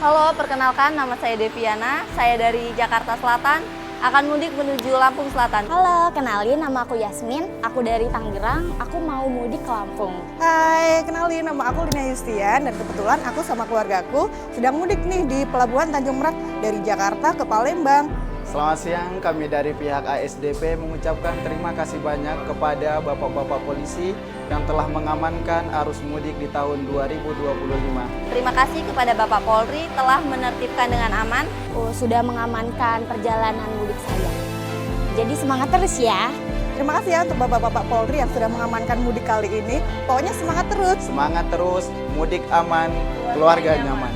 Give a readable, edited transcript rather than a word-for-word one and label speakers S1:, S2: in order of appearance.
S1: Halo, perkenalkan nama saya Deviana, saya dari Jakarta Selatan, akan mudik menuju Lampung Selatan.
S2: Halo, kenalin nama aku Yasmin, aku dari Tangerang, aku mau mudik ke Lampung.
S3: Hai, kenalin nama aku Lina Yustian dan kebetulan aku sama keluargaku sedang mudik nih di Pelabuhan Tanjung Merak dari Jakarta ke Palembang.
S4: Selamat siang, kami dari pihak ASDP mengucapkan terima kasih banyak kepada Bapak-Bapak polisi yang telah mengamankan arus mudik di tahun 2025.
S1: Terima kasih kepada Bapak Polri telah menertibkan dengan aman.
S2: Sudah mengamankan perjalanan mudik saya. Jadi semangat terus ya.
S3: Terima kasih ya untuk Bapak-Bapak Polri yang sudah mengamankan mudik kali ini. Pokoknya semangat terus.
S4: Semangat terus, mudik aman, keluarga nyaman.